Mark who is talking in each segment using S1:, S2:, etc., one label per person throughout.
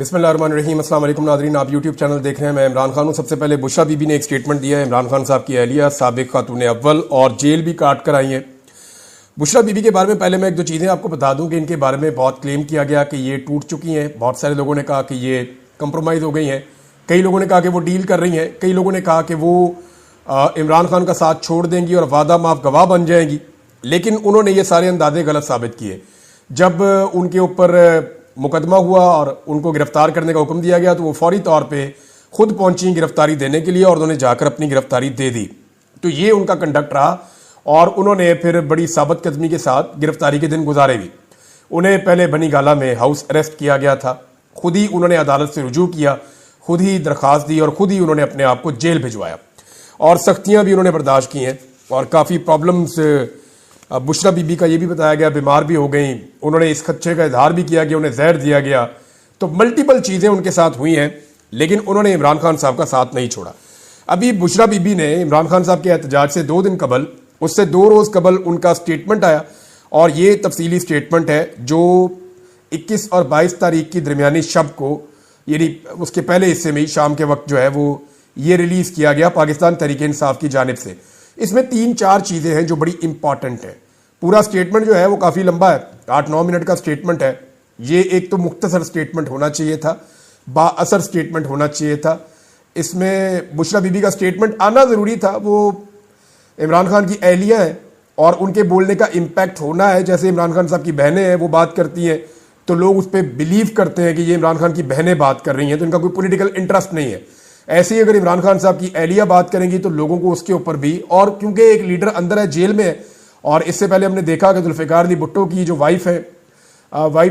S1: बिस्मिल्लाहिर्रहमानिर्रहीम। अस्सलाम वालेकुम नाज़रीन, आप यूट्यूब चैनल देख रहे हैं। मैं इमरान खान हूँ। सबसे पहले बुशरा बीबी ने एक स्टेटमेंट दिया है। इमरान खान साहब की अहलिया साबिक खातून अव्वल और जेल भी काट कर आई हैं। बुशरा बीबी के बारे में पहले मैं एक दो चीज़ें आपको बता दूं कि इनके बारे में बहुत क्लेम किया गया कि ये टूट चुकी हैं। बहुत सारे लोगों ने कहा कि ये कंप्रोमाइज़ हो गई हैं, कई लोगों ने कहा कि वो डील कर रही हैं, कई लोगों ने कहा कि वो इमरान खान का साथ छोड़ देंगी और वादा माफ गवाह बन जाएंगी। लेकिन उन्होंने ये सारे अंदाजे गलत साबित किए। जब उनके ऊपर मुकदमा हुआ और उनको गिरफ्तार करने का हुक्म दिया गया तो वो फौरी तौर पे खुद पहुंची गिरफ्तारी देने के लिए और उन्होंने जाकर अपनी गिरफ्तारी दे दी। तो ये उनका कंडक्ट रहा और उन्होंने फिर बड़ी साबित कदमी के साथ गिरफ्तारी के दिन गुजारे भी। उन्हें पहले बनी गाला में हाउस अरेस्ट किया गया था, खुद ही उन्होंने अदालत से रुजू किया, खुद ही दरख्वास्त दी और खुद ही उन्होंने अपने आप को जेल भिजवाया और सख्तियां भी उन्होंने बर्दाश्त की हैं और काफ़ी प्रॉब्लम्स। बुशरा बीबी का ये भी बताया गया बीमार भी हो गई, उन्होंने इस खदशे का इजहार भी किया कि उन्हें जहर दिया गया। तो मल्टीपल चीज़ें उनके साथ हुई हैं, लेकिन उन्होंने इमरान खान साहब का साथ नहीं छोड़ा। अभी बुशरा बीबी ने इमरान खान साहब के एहतजाज से 2 दिन कबल, उससे 2 रोज़ कबल उनका स्टेटमेंट आया और ये तफसीली स्टेटमेंट है जो 21 और 22 तारीख की दरमियानी शब को, यानी उसके पहले हिस्से में ही शाम के वक्त जो है वो ये रिलीज़ किया गया पाकिस्तान तहरीक इंसाफ की जानिब से। इसमें 3-4 चीज़ें हैं जो बड़ी इंपॉर्टेंट है। पूरा स्टेटमेंट जो है वो काफ़ी लंबा है, 8-9 मिनट का स्टेटमेंट है। ये एक तो मुख्तसर स्टेटमेंट होना चाहिए था, बाअसर स्टेटमेंट होना चाहिए था। इसमें बुशरा बीबी का स्टेटमेंट आना ज़रूरी था। वो इमरान खान की अहलिया हैं और उनके बोलने का इम्पैक्ट होना है। जैसे इमरान खान साहब की बहनें हैं, वो बात करती हैं तो लोग उस पर बिलीव करते हैं कि ये इमरान खान की बहनें बात कर रही हैं, तो इनका कोई पॉलिटिकल इंटरेस्ट नहीं है। ऐसे ही अगर इमरान खान साहब की अहलिया बात करेंगी तो लोगों को उसके ऊपर भी, और क्योंकि एक लीडर अंदर है, जेल में है, और इससे पहले हमने देखा कि जुल्फ़िकार अली भुट्टो की जो वाइफ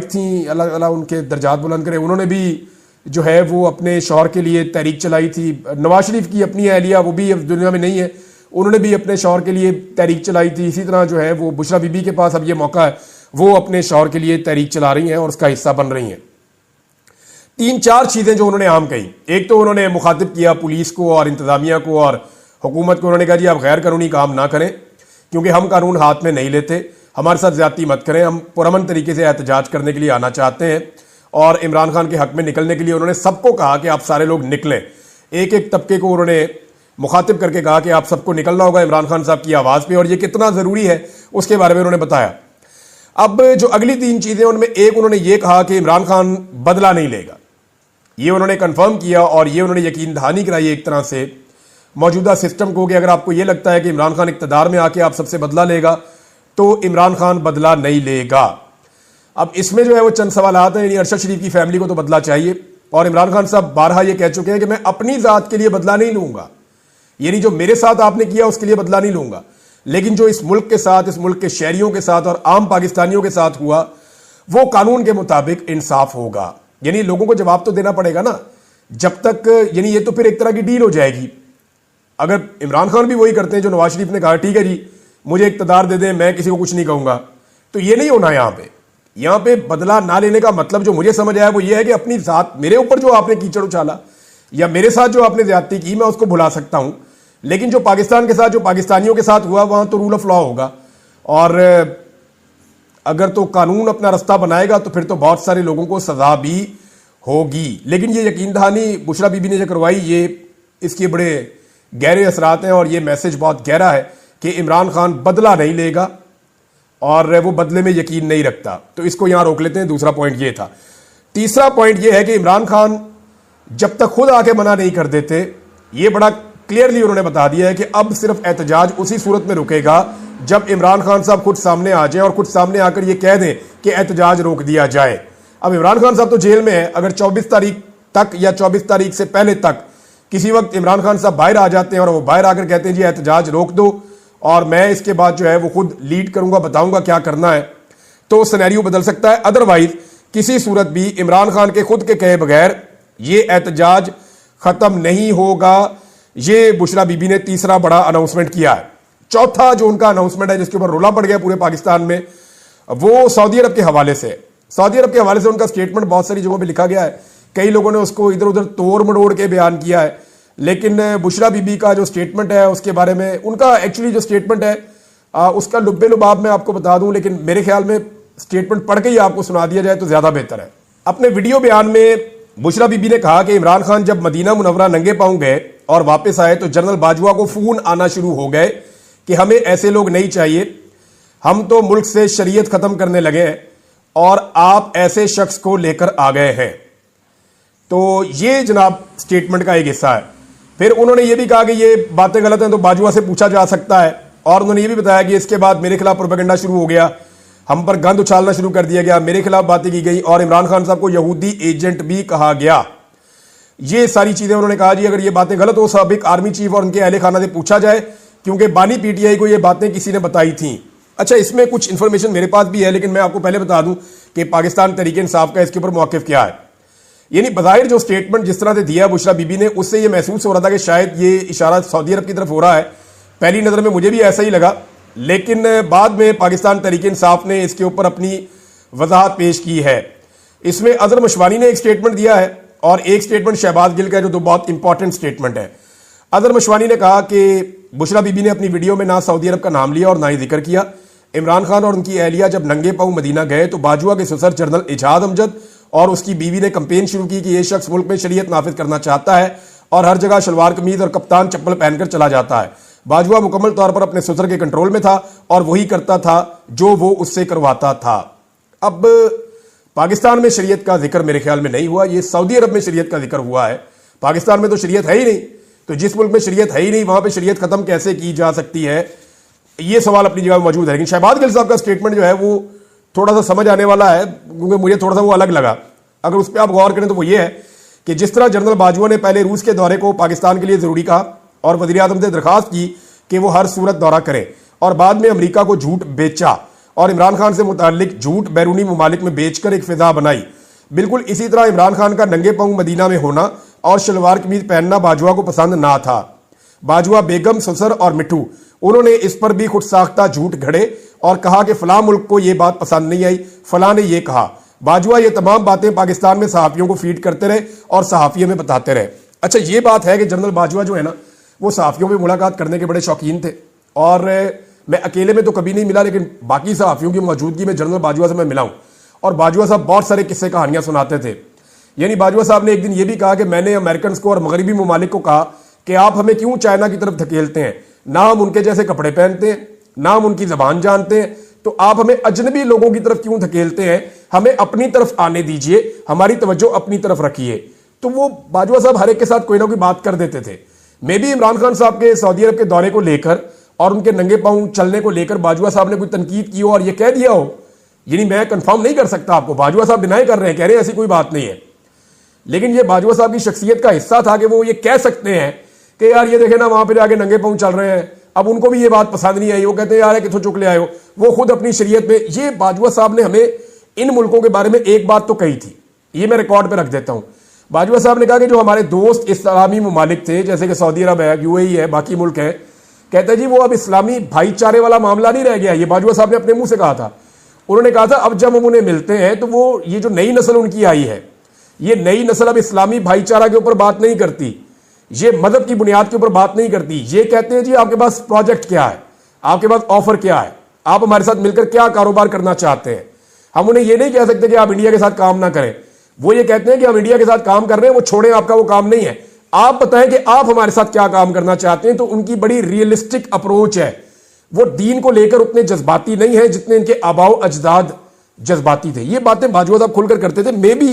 S1: थी, अल्लाह ताला उनके दर्जात बुलंद करे, उन्होंने भी जो है वो अपने शौहर के लिए तहरीक चलाई थी। नवाज शरीफ की अपनी अहलिया, वो भी अब दुनिया में नहीं है, उन्होंने भी अपने शौहर के लिए तहरीक चलाई थी। इसी तरह जो है वो बुशरा बीबी के पास अब ये मौका है, वो अपने शौहर के लिए तहरीक चला रही हैं और उसका हिस्सा बन रही हैं। 3-4 चीज़ें जो उन्होंने आम कही। एक तो उन्होंने मुखातिब किया पुलिस को और इंतज़ामिया को और हुकूमत को। उन्होंने कहा जी आप गैर कानूनी काम ना करें, क्योंकि हम कानून हाथ में नहीं लेते, हमारे साथ ज्यादती मत करें, हम पुरअमन तरीके से एहतजाज करने के लिए आना चाहते हैं। और इमरान खान के हक में निकलने के लिए उन्होंने सबको कहा कि आप सारे लोग निकलें। एक एक तबके को उन्होंने मुखातिब करके कहा कि आप सबको निकलना होगा इमरान खान साहब की आवाज़ पे, और ये कितना ज़रूरी है उसके बारे में उन्होंने बताया। अब जो अगली 3 चीज़ें, उनमें एक उन्होंने ये कहा कि इमरान खान बदला नहीं लेगा। ये उन्होंने कंफर्म किया और ये उन्होंने यकीन दहानी कराई एक तरह से मौजूदा सिस्टम को कि अगर आपको ये लगता है कि इमरान खान इक़्तिदार में आके आप सबसे बदला लेगा तो इमरान खान बदला नहीं लेगा। अब इसमें जो है वो चंद सवाल आते हैं। यानी अरशद शरीफ की फैमिली को तो बदला चाहिए, और इमरान खान साहब बारहा ये कह चुके हैं कि मैं अपनी ज़ात के लिए बदला नहीं लूंगा, यानी जो मेरे साथ आपने किया उसके लिए बदला नहीं लूंगा, लेकिन जो इस मुल्क के साथ, इस मुल्क के शहरियों के साथ और आम पाकिस्तानियों के साथ हुआ वो कानून के मुताबिक इंसाफ होगा। यानी लोगों को जवाब तो देना पड़ेगा ना, जब तक, यानी ये तो फिर एक तरह की डील हो जाएगी। अगर इमरान खान भी वही करते हैं जो नवाज शरीफ ने कहा ठीक है जी मुझे इक़्तिदार दे दें, मैं किसी को कुछ नहीं कहूंगा, तो ये नहीं होना। यहाँ पे बदला ना लेने का मतलब जो मुझे समझ आया वो ये है कि अपनी जात, मेरे ऊपर जो आपने कीचड़ उछाला या मेरे साथ जो आपने ज्यादती की, मैं उसको भुला सकता हूं, लेकिन जो पाकिस्तान के साथ, जो पाकिस्तानियों के साथ हुआ, वहां तो रूल ऑफ लॉ होगा। और अगर तो कानून अपना रास्ता बनाएगा तो फिर तो बहुत सारे लोगों को सजा भी होगी। लेकिन ये यकीन दहानी बुशरा बीबी ने जो करवाई, ये इसके बड़े गहरे असरात हैं और ये मैसेज बहुत गहरा है कि इमरान खान बदला नहीं लेगा और वो बदले में यकीन नहीं रखता। तो इसको यहां रोक लेते हैं। दूसरा पॉइंट ये था। तीसरा पॉइंट ये है कि इमरान खान जब तक खुद आके मना नहीं कर देते, ये बड़ा क्लियरली उन्होंने बता दिया है कि अब सिर्फ एहतजाज उसी सूरत में रुकेगा जब इमरान खान साहब खुद सामने आ जाएं और खुद सामने आकर ये कह दें कि एहतजाज रोक दिया जाए। अब इमरान खान साहब तो जेल में है, अगर 24 तारीख तक या 24 तारीख से पहले तक किसी वक्त इमरान खान साहब बाहर आ जाते हैं और वो बाहर आकर कहते हैं जी एहतजाज रोक दो और मैं इसके बाद जो है वो खुद लीड करूंगा, बताऊंगा क्या करना है, तो सिनेरियो बदल सकता है। अदरवाइज किसी सूरत भी इमरान खान के खुद के कहे बगैर ये एहतजाज खत्म नहीं होगा। ये बुशरा बीबी ने तीसरा बड़ा अनाउंसमेंट किया है। चौथा जो उनका अनाउंसमेंट है जिसके ऊपर रोला पड़ गया पूरे पाकिस्तान में, वो सऊदी अरब के हवाले से। सऊदी अरब के हवाले से उनका स्टेटमेंट बहुत सारी जगहों पे लिखा गया है, कई लोगों ने उसको इधर उधर तोड़ मड़ोड़ के बयान किया है, लेकिन बुशरा बीबी का जो स्टेटमेंट है उसके बारे में, उनका एक्चुअली जो स्टेटमेंट है उसका लुब्बे लुबाब मैं आपको बता दूं, लेकिन मेरे ख्याल में स्टेटमेंट पढ़ के ही आपको सुना दिया जाए तो ज्यादा बेहतर है। अपने वीडियो बयान में बुशरा बीबी ने कहा कि इमरान खान जब मदीना मुनव्वरा नंगे पांव गए और वापस आए तो जनरल बाजवा को फोन आना शुरू हो गए कि हमें ऐसे लोग नहीं चाहिए, हम तो मुल्क से शरीयत खत्म करने लगे हैं और आप ऐसे शख्स को लेकर आ गए हैं। तो ये जनाब स्टेटमेंट का एक हिस्सा है। फिर उन्होंने ये भी कहा कि ये बातें गलत हैं तो बाजवा से पूछा जा सकता है, और उन्होंने ये भी बताया कि इसके बाद मेरे खिलाफ प्रोपेगेंडा शुरू हो गया, हम पर गंद उछालना शुरू कर दिया गया, मेरे खिलाफ बातें की गई और इमरान खान साहब को यहूदी एजेंट भी कहा गया। ये सारी चीजें उन्होंने कहा जी अगर ये बातें गलत हो साबिक आर्मी चीफ और उनके अहले खाना से पूछा जाए, क्योंकि बानी पीटीआई को ये बातें किसी ने बताई थी। अच्छा, इसमें कुछ इंफॉर्मेशन मेरे पास भी है, लेकिन मैं आपको पहले बता दूं कि पाकिस्तान तहरीक इंसाफ का इसके ऊपर मौक़िफ़ क्या है। यानी बज़ाहिर जो स्टेटमेंट जिस तरह से दिया बुशरा बीबी ने, उससे ये महसूस हो रहा था कि शायद ये इशारा सऊदी अरब की तरफ हो रहा है। पहली नज़र में मुझे भी ऐसा ही लगा, लेकिन बाद में पाकिस्तान तहरीक इंसाफ ने इसके ऊपर अपनी वजाहत पेश की है। इसमें अजहर मशवानी ने एक स्टेटमेंट दिया है और एक स्टेटमेंट शहबाज गिल का है, जो तो बहुत इंपॉर्टेंट स्टेटमेंट है। अजहर मशवानी ने कहा कि बुशरा बीबी ने अपनी वीडियो में ना सऊदी अरब का नाम लिया और ना ही जिक्र किया। इमरान खान और उनकी अहलिया जब नंगे पांव मदीना गए तो बाजवा के ससुर जनरल इजाद अमजद और उसकी बीवी ने कंपेन शुरू की कि यह शख्स मुल्क में शरीयत नाफिज करना चाहता है और हर जगह शलवार कमीज और कप्तान चप्पल पहनकर चला जाता है। बाजवा मुकम्मल तौर पर अपने ससुर के कंट्रोल में था और वही करता था जो वो उससे करवाता था। अब पाकिस्तान में शरीयत का जिक्र मेरे ख्याल में नहीं हुआ, ये सऊदी अरब में शरीयत का जिक्र हुआ है। पाकिस्तान में तो शरीयत है ही नहीं, तो जिस मुल्क में शरीयत है ही नहीं वहां पर शरीयत खत्म कैसे की जा सकती है, ये सवाल अपनी जगह मौजूद है। लेकिन शहबाज गिल साहब का स्टेटमेंट जो है वो थोड़ा सा समझ आने वाला है, क्योंकि मुझे थोड़ा सा वो अलग लगा। अगर उस पर आप गौर करें तो वो ये है कि जिस तरह जनरल बाजवा ने पहले रूस के दौरे को पाकिस्तान के लिए जरूरी कहा और वज़ीर आज़म से दरखास्त की कि वो हर सूरत दौरा करें, और बाद में अमेरिका को झूठ बेचा और इमरान खान से मुताल्लिक झूठ बैरूनी ममालिक में बेचकर एक फिजा बनाई, बिल्कुल इसी तरह इमरान खान का नंगे पांव मदीना में होना और शलवार कमीज पहनना बाजवा को पसंद ना था। बाजवा बेगम, ससुर और मिट्टू, उन्होंने इस पर भी खुद साख्ता झूठ घड़े और कहा कि फलां मुल्क को यह बात पसंद नहीं आई, फलां ने यह कहा। बाजवा ये तमाम बातें पाकिस्तान में सहाफ़ियों को फीड करते रहे और सहाफ़ियों में बताते रहे। अच्छा, ये बात है कि जनरल बाजवा जो है ना, वो सहाफ़ियों में मुलाकात करने के बड़े शौकीन थे, और मैं अकेले में तो कभी नहीं मिला, लेकिन बाकी सहाफ़ियों की मौजूदगी में जनरल बाजवा से मैं मिला हूँ, और बाजवा साहब बहुत सारे किस्से कहानियाँ सुनाते थे। यानी बाजवा साहब ने एक दिन ये भी कहा कि मैंने अमेरिकन को और मगरबी ममालिक को कहा कि आप हमें क्यों चाइना की तरफ धकेलते हैं, ना हम उनके जैसे कपड़े पहनते हैं, ना हम उनकी जबान जानते हैं, तो आप हमें अजनबी लोगों की तरफ क्यों धकेलते हैं, हमें अपनी तरफ आने दीजिए, हमारी तवज्जो अपनी तरफ रखिए। तो वो बाजवा साहब हर एक के साथ कोई ना कोई बात कर देते थे। मे भी इमरान खान साहब के सऊदी अरब के दौरे को लेकर और उनके नंगे पांव चलने को लेकर बाजवा साहब ने कोई तनकीद की हो और ये कह दिया हो, यानी मैं कंफर्म नहीं कर सकता आपको, बाजवा साहब डिनाई कर रहे हैं, कह रहे हैं ऐसी कोई बात नहीं है, लेकिन ये बाजवा साहब की शख्सियत का हिस्सा था कि वो ये कह सकते हैं कि यार ये देखे ना वहां पर आगे नंगे पांव चल रहे हैं। अब उनको भी ये बात पसंद नहीं आई, वो कहते हैं यार किथों चुक ले आए हो, वो खुद अपनी शरीयत में। ये बाजवा साहब ने हमें इन मुल्कों के बारे में एक बात तो कही थी, ये मैं रिकॉर्ड पे रख देता हूं। बाजवा साहब ने कहा कि जो हमारे दोस्त इस्लामी ममालिक थे, जैसे कि सऊदी अरब है, यूएई है, बाकी मुल्क है, कहते हैं जी वो अब इस्लामी भाईचारे वाला मामला नहीं रह गया। ये बाजवा साहब ने अपने मुंह से कहा था। उन्होंने कहा था अब जब हम उन्हें मिलते हैं तो वो ये जो नई नस्ल उनकी आई है, ये नई नस्ल अब इस्लामी भाईचारा के ऊपर बात नहीं करती, ये मदद की बुनियाद के ऊपर बात नहीं करती। ये कहते हैं जी आपके पास प्रोजेक्ट क्या है, आपके पास ऑफर क्या है, आप हमारे साथ मिलकर क्या कारोबार करना चाहते हैं। हम उन्हें ये नहीं कह सकते कि आप इंडिया के साथ काम ना करें, वो ये कहते हैं कि हम इंडिया के साथ काम कर रहे हैं, वो छोड़ें, आपका वो काम नहीं है, आप बताएं कि आप हमारे साथ क्या काम करना चाहते हैं। तो उनकी बड़ी रियलिस्टिक अप्रोच है, वो दीन को लेकर उतने जज्बाती नहीं है जितने इनके आबाओ अजदाद जज्बाती थे। ये बातें बाजवा साहब खुलकर करते थे। मे बी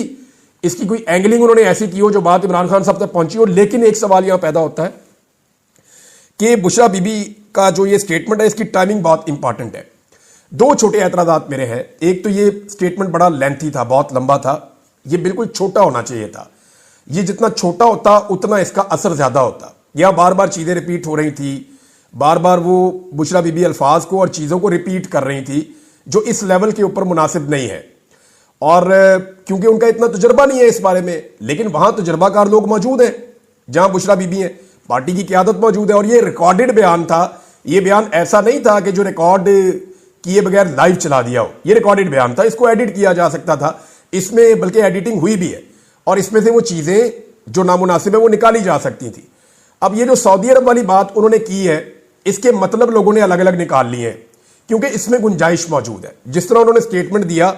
S1: इसकी कोई एंगलिंग उन्होंने ऐसी की हो जो बात इमरान खान साहब तक पहुंची हो। लेकिन एक सवाल यहां पैदा होता है कि बुशरा बीबी का जो ये स्टेटमेंट है, इसकी टाइमिंग बहुत इंपॉर्टेंट है। दो छोटे एतराजात मेरे हैं। एक तो ये स्टेटमेंट बड़ा लेंथी था, बहुत लंबा था, ये बिल्कुल छोटा होना चाहिए था। ये जितना छोटा होता उतना इसका असर ज्यादा होता। यह बार बार चीजें रिपीट हो रही थी, बार बार वो बुशरा बीबी अल्फाज को और चीजों को रिपीट कर रही थी जो इस लेवल के ऊपर मुनासिब नहीं है। और क्योंकि उनका इतना तजुर्बा नहीं है इस बारे में, लेकिन वहां तजुर्बाकार लोग मौजूद हैं जहां बुशरा बीबी हैं, पार्टी की क्यादत मौजूद है। और ये रिकॉर्डेड बयान था, ये बयान ऐसा नहीं था कि जो रिकॉर्ड किए बगैर लाइव चला दिया हो। ये रिकॉर्डेड बयान था, इसको एडिट किया जा सकता था, इसमें बल्कि एडिटिंग हुई भी है और इसमें से वो चीजें जो नामुनासिब है वो निकाली जा सकती थी। अब ये जो सऊदी अरब वाली बात उन्होंने की है, इसके मतलब लोगों ने अलग अलग निकाल लिए हैं, क्योंकि इसमें गुंजाइश मौजूद है। जिस तरह उन्होंने स्टेटमेंट दिया,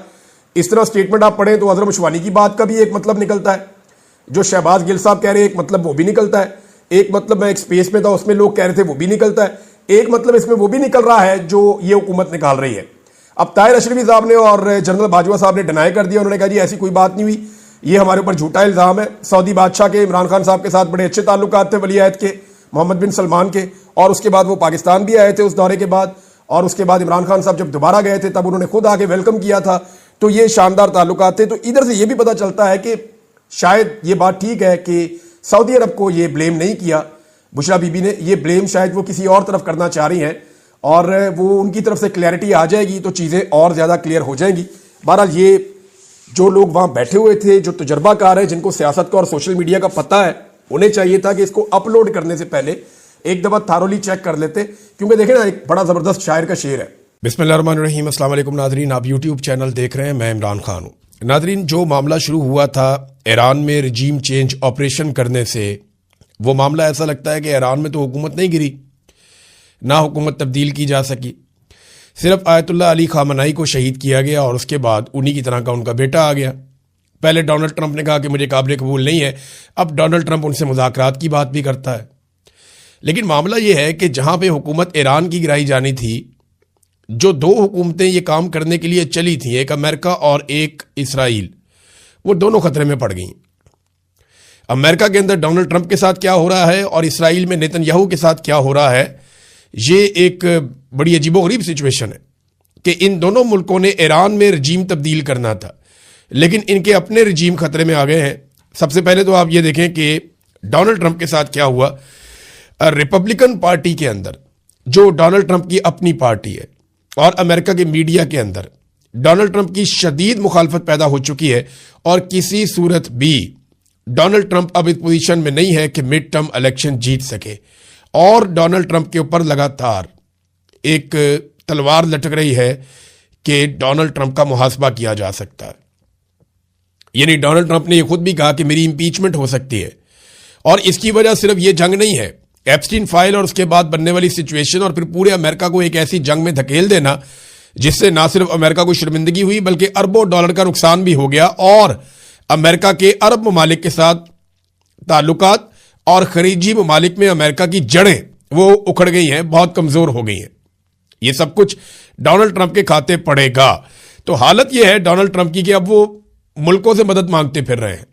S1: इस तरह स्टेटमेंट आप पढ़ें तो अजहर मशवानी की बात का भी एक मतलब निकलता है, जो शहबाज गिल साहब कह रहे हैं एक मतलब वो भी निकलता है, एक मतलब मैं एक स्पेस में था उसमें लोग कह रहे थे वो भी निकलता है, एक मतलब इसमें वो भी निकल रहा है जो ये हुकूमत निकाल रही है। अब ताहिर अशरफी साहब ने और जनरल बाजवा साहब ने डिनाई कर दिया, उन्होंने कहा जी ऐसी कोई बात नहीं हुई, ये हमारे ऊपर झूठा इल्जाम है। सऊदी बादशाह के इमरान खान साहब के साथ बड़े अच्छे ताल्लुकात थे, वली अहद के मोहम्मद बिन सलमान के, और उसके बाद वो पाकिस्तान भी आए थे उस दौरे के बाद, और उसके बाद इमरान खान साहब जब दोबारा गए थे तब उन्होंने खुद आके वेलकम किया था। तो ये शानदार ताल्लुकात थे। तो इधर से ये भी पता चलता है कि शायद ये बात ठीक है कि सऊदी अरब को ये ब्लेम नहीं किया बुशरा बीबी ने, ये ब्लेम शायद वो किसी और तरफ करना चाह रही हैं, और वो उनकी तरफ से क्लैरिटी आ जाएगी तो चीज़ें और ज़्यादा क्लियर हो जाएंगी। बहरहाल ये जो लोग वहाँ बैठे हुए थे, जो तजर्बाकार हैं, जिनको सियासत का और सोशल मीडिया का पता है, उन्हें चाहिए था कि इसको अपलोड करने से पहले एक दफ़ा थारोली चेक कर लेते, क्योंकि देखें ना एक बड़ा ज़बरदस्त शायर का शेर है। बिस्मिल्लाहिर्रहमानिर्रहीम, अस्सलाम वालेकुम नादरीन, आप यूट्यूब चैनल देख रहे हैं, मैं इमरान खान हूँ। नादरीन, जो मामला शुरू हुआ था ईरान में रजीम चेंज ऑपरेशन करने से, वो मामला ऐसा लगता है कि ईरान में तो हुकूमत नहीं गिरी, ना हुकूमत तब्दील की जा सकी, सिर्फ आयतुल्लाह अली खामनाई को शहीद किया गया और उसके बाद उन्हीं की तरह का उनका बेटा आ गया। पहले डोनाल्ड ट्रंप ने कहा कि मुझे काबिल कबूल नहीं है, अब डोनाल्ड ट्रंप उनसे मुज़ाकरात की बात भी करता है। लेकिन मामला यह है कि जहाँ पे हुकूमत ईरान की गिराई जानी थी, जो दो हुकूमतें ये काम करने के लिए चली थी, एक अमेरिका और एक इसराइल, वो दोनों खतरे में पड़ गई। अमेरिका के अंदर डोनाल्ड ट्रंप के साथ क्या हो रहा है और इसराइल में नेतन्याहू के साथ क्या हो रहा है, ये एक बड़ी अजीबोगरीब सिचुएशन है कि इन दोनों मुल्कों ने ईरान में रजीम तब्दील करना था, लेकिन इनके अपने रजीम खतरे में आ गए हैं। सबसे पहले तो आप ये देखें कि डोनाल्ड ट्रंप के साथ क्या हुआ। रिपब्लिकन पार्टी के अंदर, जो डोनाल्ड ट्रंप की अपनी पार्टी है, और अमेरिका के मीडिया के अंदर डोनाल्ड ट्रंप की शदीद मुखालफत पैदा हो चुकी है, और किसी सूरत भी डोनाल्ड ट्रंप अब इस पोजीशन में नहीं है कि मिड टर्म इलेक्शन जीत सके, और डोनाल्ड ट्रंप के ऊपर लगातार एक तलवार लटक रही है कि डोनाल्ड ट्रंप का मुहासबा किया जा सकता है। यानी डोनाल्ड ट्रंप ने यह खुद भी कहा कि मेरी इंपीचमेंट हो सकती है, और इसकी वजह सिर्फ यह जंग नहीं है, एप्स्टीन फाइल और उसके बाद बनने वाली सिचुएशन, और फिर पूरे अमेरिका को एक ऐसी जंग में धकेल देना जिससे ना सिर्फ अमेरिका को शर्मिंदगी हुई बल्कि अरबों डॉलर का नुकसान भी हो गया, और अमेरिका के अरब ममालिक के साथ ताल्लुकात और खलीजी ममालिक में अमेरिका की जड़ें वो उखड़ गई हैं, बहुत कमजोर हो गई हैं। ये सब कुछ डोनाल्ड ट्रंप के खाते पड़ेगा। तो हालत यह है डोनाल्ड ट्रंप की कि अब वो मुल्कों से मदद मांगते फिर रहे हैं।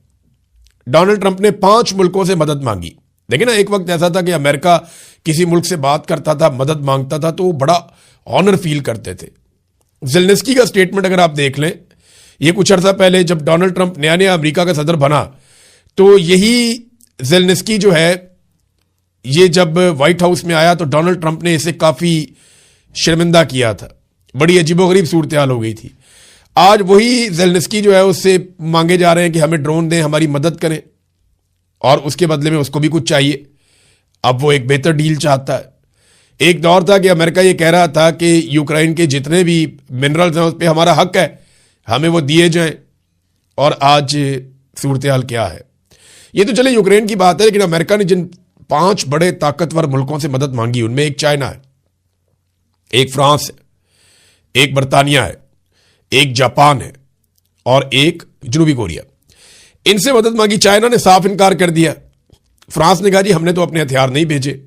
S1: डोनाल्ड ट्रंप ने 5 मुल्कों से मदद मांगी। देखिए ना, एक वक्त ऐसा था कि अमेरिका किसी मुल्क से बात करता था, मदद मांगता था, तो वो बड़ा ऑनर फील करते थे। ज़ेलेंस्की का स्टेटमेंट अगर आप देख लें, ये कुछ अर्सा पहले जब डोनाल्ड ट्रंप नया नया अमेरिका का सदर बना, तो यही ज़ेलेंस्की जो है, ये जब व्हाइट हाउस में आया तो डोनाल्ड ट्रंप ने इसे काफ़ी शर्मिंदा किया था, बड़ी अजीबोगरीब सूरत हाल हो गई थी। आज वही ज़ेलेंस्की जो है उससे मांगे जा रहे हैं कि हमें ड्रोन दें, हमारी मदद करें, और उसके बदले में उसको भी कुछ चाहिए। अब वो एक बेहतर डील चाहता है। एक दौर था कि अमेरिका ये कह रहा था कि यूक्रेन के जितने भी मिनरल्स हैं उस पर हमारा हक है, हमें वो दिए जाएं, और आज सूरत हाल क्या है। ये तो चले यूक्रेन की बात है, लेकिन अमेरिका ने जिन 5 बड़े ताकतवर मुल्कों से मदद मांगी, उनमें एक चाइना है, एक फ्रांस है, एक बरतानिया है, एक जापान है, और एक जनूबी कोरिया। इनसे मदद मांगी, चाइना ने साफ इनकार कर दिया। फ्रांस ने कहा जी हमने तो अपने हथियार नहीं भेजे।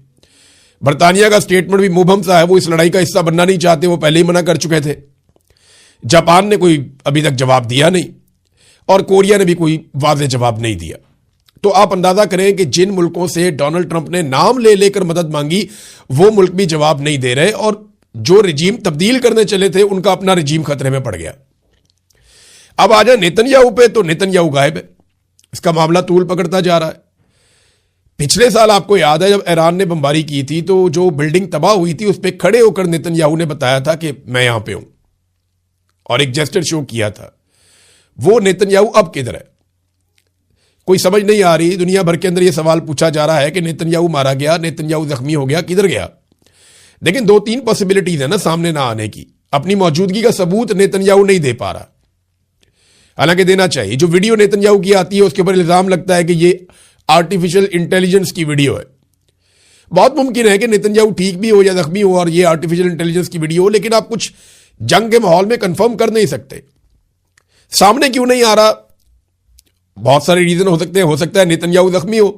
S1: बरतानिया का स्टेटमेंट भी मुबहम सा है, वो इस लड़ाई का हिस्सा बनना नहीं चाहते, वो पहले ही मना कर चुके थे। जापान ने कोई अभी तक जवाब दिया नहीं, और कोरिया ने भी कोई वाज़ेह जवाब नहीं दिया। तो आप अंदाजा करें कि जिन मुल्कों से डोनाल्ड ट्रंप ने नाम ले लेकर मदद मांगी, वो मुल्क भी जवाब नहीं दे रहे, और जो रजीम तब्दील करने चले थे उनका अपना रजीम खतरे में पड़ गया। अब आ जाए नेतन्याहू पे, तो नेतन्याहू गायब है, इसका मामला तूल पकड़ता जा रहा है। पिछले साल आपको याद है जब ईरान ने बमबारी की थी, तो जो बिल्डिंग तबाह हुई थी उस पर खड़े होकर नेतन्याहू ने बताया था कि मैं यहां पे हूं, और एक जेस्चर शो किया था। वो नेतन्याहू अब किधर है, कोई समझ नहीं आ रही। दुनिया भर के अंदर यह सवाल पूछा जा रहा है कि नेतन्याहू मारा गया, नेतन्याहू जख्मी हो गया, किधर गया। लेकिन 2-3 पॉसिबिलिटीज है ना सामने ना आने की। अपनी मौजूदगी का सबूत नेतन्याहू नहीं दे पा रहा, हालांकि देना चाहिए। जो वीडियो नेतन्याहू की आती है उसके ऊपर इल्जाम लगता है कि ये आर्टिफिशियल इंटेलिजेंस की वीडियो है। बहुत मुमकिन है कि नेतन्याहू ठीक भी हो या जख्मी हो और ये आर्टिफिशियल इंटेलिजेंस की वीडियो हो, लेकिन आप कुछ जंग के माहौल में कंफर्म कर नहीं सकते। सामने क्यों नहीं आ रहा, बहुत सारे रीजन हो सकते हैं, हो सकता है नेतन्याहू जख्मी हो,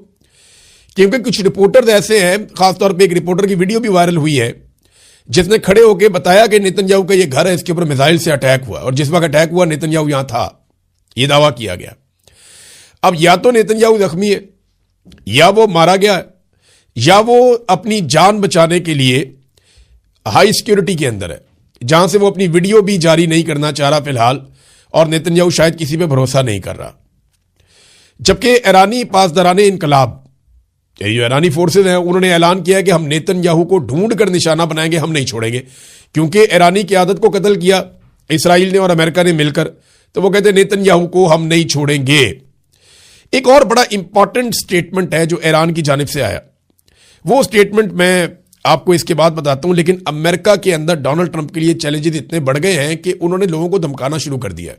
S1: क्योंकि कुछ रिपोर्टर्स ऐसे हैं, खासतौर पे एक रिपोर्टर की वीडियो भी वायरल हुई है जिसने खड़े होकर बताया कि नेतन्याहू का ये घर है, इसके ऊपर मिसाइल से अटैक हुआ और जिस वक्त अटैक हुआ नेतन्याहू यहां था, यह दावा किया गया। अब या तो नेतन्याहू जख्मी है, या वो मारा गया है, या वो अपनी जान बचाने के लिए हाई सिक्योरिटी के अंदर है, जहां से वो अपनी वीडियो भी जारी नहीं करना चाह रहा फिलहाल, और नेतन्याहू शायद किसी पे भरोसा नहीं कर रहा। जबकि ईरानी पासदाराने इनकलाब, ये जो ईरानी फोर्सेज हैं, उन्होंने ऐलान किया है कि हम नेतन्याहू को ढूंढ कर निशाना बनाएंगे, हम नहीं छोड़ेंगे, क्योंकि ईरानी क़यादत को कत्ल किया इसराइल ने और अमेरिका ने मिलकर, तो वो कहते हैं नेतन्याहू को हम नहीं छोड़ेंगे। एक और बड़ा इंपॉर्टेंट स्टेटमेंट है जो ईरान की जानिब से आया, वो स्टेटमेंट मैं आपको इसके बाद बताता हूं, लेकिन अमेरिका के अंदर डोनाल्ड ट्रंप के लिए चैलेंजेस इतने बढ़ गए हैं कि उन्होंने लोगों को धमकाना शुरू कर दिया है।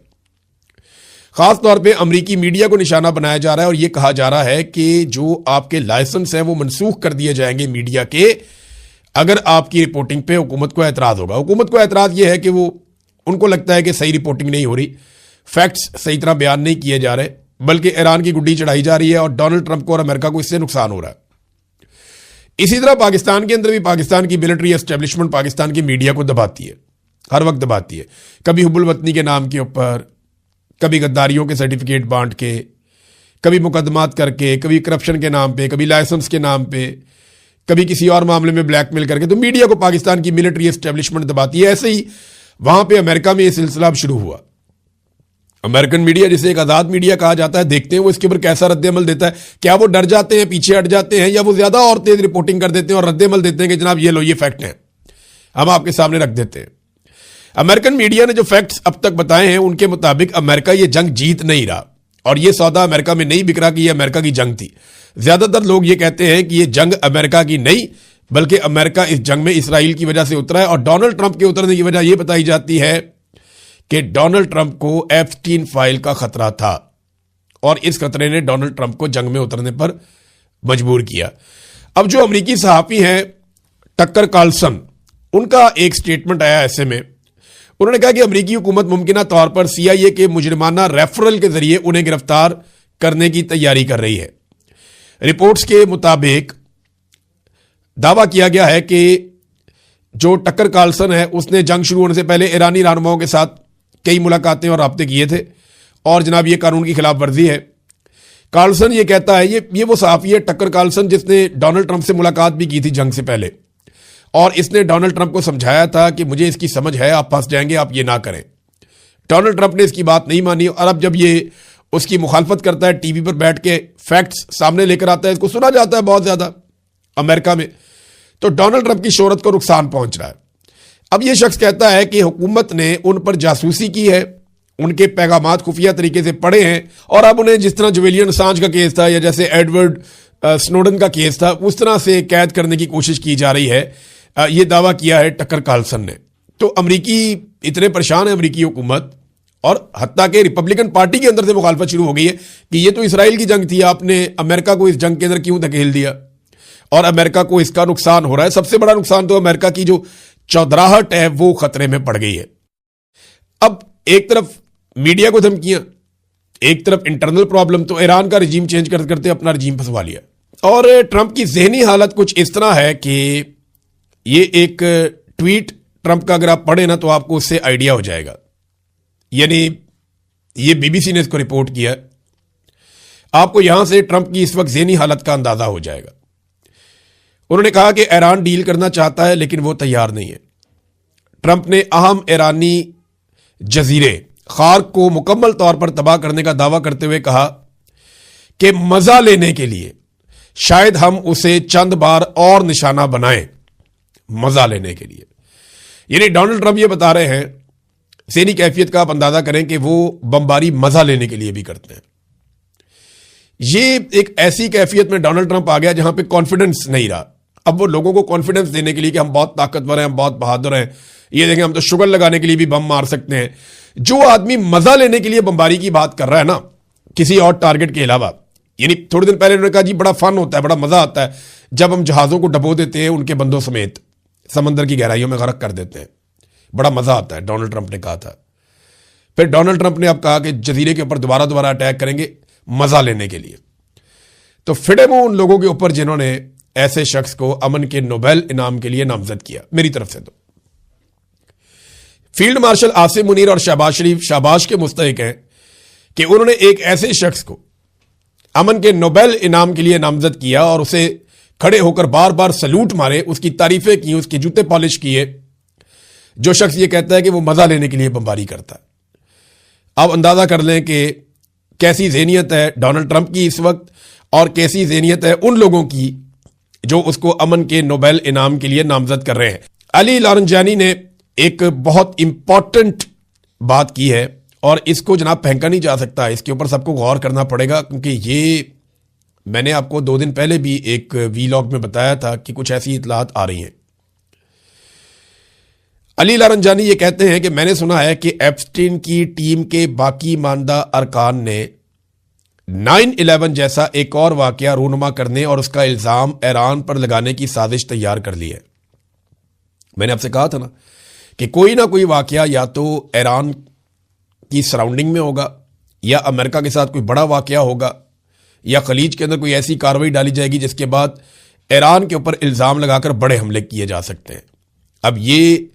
S1: खासतौर पे अमेरिकी मीडिया को निशाना बनाया जा रहा है और यह कहा जा रहा है कि जो आपके लाइसेंस हैं वो मनसूख कर दिए जाएंगे मीडिया के, अगर आपकी रिपोर्टिंग पे हुकूमत को एतराज होगा। हुकूमत को एतराज यह है कि वो उनको लगता है कि सही रिपोर्टिंग नहीं हो रही, फैक्ट्स सही तरह बयान नहीं किए जा रहे, बल्कि ईरान की गुड्डी चढ़ाई जा रही है और डोनाल्ड ट्रंप को और अमेरिका को इससे नुकसान हो रहा है। इसी तरह पाकिस्तान के अंदर भी पाकिस्तान की मिलिट्री एस्टेब्लिशमेंट पाकिस्तान की मीडिया को दबाती है, हर वक्त दबाती है, कभी हुब्बुल वतनी के नाम के ऊपर, कभी गद्दारियों के सर्टिफिकेट बांट के, कभी मुकदमात करके, कभी करप्शन के नाम पे, कभी लाइसेंस के नाम पे, कभी किसी और मामले में ब्लैकमेल करके। तो मीडिया को पाकिस्तान की मिलिट्री एस्टेब्लिशमेंट दबाती है। ऐसे ही वहां पे अमेरिका में यह सिलसिला अब शुरू हुआ। अमेरिकन मीडिया, जिसे एक आजाद मीडिया कहा जाता है, देखते हैं वो इसके ऊपर कैसा रद्द-ए-अमल देता है। क्या वो डर जाते हैं, पीछे हट जाते हैं, या वो ज्यादा और तेज रिपोर्टिंग कर देते हैं और रद्द-ए-अमल देते हैं कि जनाब ये लो, ये फैक्ट है, हम आपके सामने रख देते हैं। अमेरिकन मीडिया ने जो फैक्ट्स अब तक बताए हैं उनके मुताबिक अमेरिका ये जंग जीत नहीं रहा, और ये सौदा अमेरिका में नहीं बिक रहा कि ये अमेरिका की जंग थी। ज्यादातर लोग ये कहते हैं कि ये जंग अमेरिका की नहीं, बल्कि अमेरिका इस जंग में इसराइल की वजह से उतरा है। और डोनाल्ड ट्रंप के उतरने की वजह यह बताई जाती है कि डोनाल्ड ट्रंप को एप्स्टीन फाइल का खतरा था, और इस खतरे ने डोनाल्ड ट्रंप को जंग में उतरने पर मजबूर किया। अब जो अमेरिकी सहाफी हैं टक्कर कार्लसन, उनका एक स्टेटमेंट आया ऐसे में, उन्होंने कहा कि अमेरिकी हुकूमत मुमकिना तौर पर CIA के मुजरिमाना रेफरल के जरिए उन्हें गिरफ्तार करने की तैयारी कर रही है। रिपोर्ट्स के मुताबिक दावा किया गया है कि जो टक्कर कार्लसन है उसने जंग शुरू होने से पहले ईरानी रहनुमाओं के साथ कई मुलाकातें और राब्ते किए थे, और जनाब ये कानून की खिलाफ वर्जी है। कार्लसन ये कहता है, ये वो सहाफी है टक्कर कार्लसन जिसने डोनाल्ड ट्रंप से मुलाकात भी की थी जंग से पहले, और इसने डोनाल्ड ट्रंप को समझाया था कि मुझे इसकी समझ है, आप फंस जाएंगे, आप ये ना करें। डोनाल्ड ट्रंप ने इसकी बात नहीं मानी, और अब जब ये उसकी मुखालफत करता है, टीवी पर बैठ के फैक्ट्स सामने लेकर आता है, इसको सुना जाता है बहुत ज्यादा अमेरिका में, तो डोनाल्ड ट्रंप की शोहरत को नुकसान पहुंच रहा है। अब यह शख्स कहता है कि हुकूमत ने उन पर जासूसी की है, उनके पैगामात खुफिया तरीके से पढ़े हैं, और अब उन्हें जिस तरह जुलियन असांज का केस था या जैसे एडवर्ड स्नोडन का केस था उस तरह से कैद करने की कोशिश की जा रही है। यह दावा किया है टक्कर कार्लसन ने। तो अमरीकी इतने परेशान है, अमरीकी हुकूमत, और हत्ता के रिपब्लिकन पार्टी के अंदर से मुखालफत शुरू हो गई है कि ये तो इसराइल की जंग थी, आपने अमेरिका को इस जंग के अंदर क्यों धकेल दिया, और अमेरिका को इसका नुकसान हो रहा है। सबसे बड़ा नुकसान तो अमेरिका की जो चौधराहट है वो खतरे में पड़ गई है। अब एक तरफ मीडिया को धमकियां, एक तरफ इंटरनल प्रॉब्लम, तो ईरान का रजीम चेंज करते करते अपना रजीम फंसवा लिया। और ट्रंप की जहनी हालत कुछ इस तरह है कि ये एक ट्वीट ट्रंप का अगर आप पढ़े ना तो आपको उससे आइडिया हो जाएगा। यानी ये BBC ने इसको रिपोर्ट किया, आपको यहां से ट्रंप की इस वक्त जहनी हालत का अंदाजा हो जाएगा। उन्होंने कहा कि ईरान डील करना चाहता है लेकिन वो तैयार नहीं है। ट्रंप ने अहम ईरानी जजीरे खार्क को मुकम्मल तौर पर तबाह करने का दावा करते हुए कहा कि मजा लेने के लिए शायद हम उसे चंद बार और निशाना बनाएं, मजा लेने के लिए। यानी डोनाल्ड ट्रंप ये बता रहे हैं, सेनी कैफियत का आप अंदाजा करें कि वो बमबारी मजा लेने के लिए भी करते हैं। ये एक ऐसी कैफियत में डोनाल्ड ट्रंप आ गया जहां पे कॉन्फिडेंस नहीं रहा। अब वो लोगों को कॉन्फिडेंस देने के लिए कि हम बहुत ताकतवर हैं, हम बहुत बहादुर हैं, ये देखें हम तो शुगर लगाने के लिए भी बम मार सकते हैं। जो आदमी मजा लेने के लिए बमबारी की बात कर रहा है ना, किसी और टारगेट के अलावा, यानी थोड़े दिन पहले उन्होंने कहा जी बड़ा फन होता है, बड़ा मजा आता है जब हम जहाजों को डबो देते हैं, उनके बंदों समेत समंदर की गहराइयों में गर्क कर देते हैं, बड़ा मजा आता है, डोनाल्ड ट्रंप ने कहा था। फिर डोनाल्ड ट्रंप ने अब कहा कि जजीरे के ऊपर दोबारा अटैक करेंगे, मजा लेने के लिए। तो फिडेमो उन लोगों के ऊपर जिन्होंने ऐसे शख्स को अमन के नोबेल इनाम के लिए नामजद किया। मेरी तरफ से तो फील्ड मार्शल आसिम मुनीर और शहबाज शरीफ शाबाश के मुस्तहिक हैं कि उन्होंने एक ऐसे शख्स को अमन के नोबेल इनाम के लिए नामजद किया और उसे खड़े होकर बार बार सल्यूट मारे, उसकी तारीफें की, उसके जूते पॉलिश किए। जो शख्स ये कहता है कि वो मजा लेने के लिए बमबारी करता है। अब अंदाजा कर लें कि कैसी ज़हनियत है डोनाल्ड ट्रंप की इस वक्त और कैसी ज़हनियत है उन लोगों की जो उसको अमन के नोबेल इनाम के लिए नामजद कर रहे हैं। अली लारंजानी ने एक बहुत इंपॉर्टेंट बात की है और इसको जनाब फेंका नहीं जा सकता, इसके ऊपर सबको गौर करना पड़ेगा, क्योंकि ये मैंने आपको 2 दिन पहले भी एक वीलॉग में बताया था कि कुछ ऐसी इतलात आ रही हैं। अली लारंजानी ये कहते हैं कि मैंने सुना है कि एप्स्टीन की टीम के बाकी मानदा अरकान ने 9/11 जैसा एक और वाकया रूनुमा करने और उसका इल्जाम ईरान पर लगाने की साजिश तैयार कर ली है। मैंने आपसे कहा था ना कि कोई ना कोई वाकया या तो ईरान की सराउंडिंग में होगा या अमेरिका के साथ कोई बड़ा वाकया होगा या खलीज के अंदर कोई ऐसी कार्रवाई डाली जाएगी जिसके बाद ईरान के ऊपर इल्जाम लगाकर बड़े हमले किए जा सकते हैं। अब ये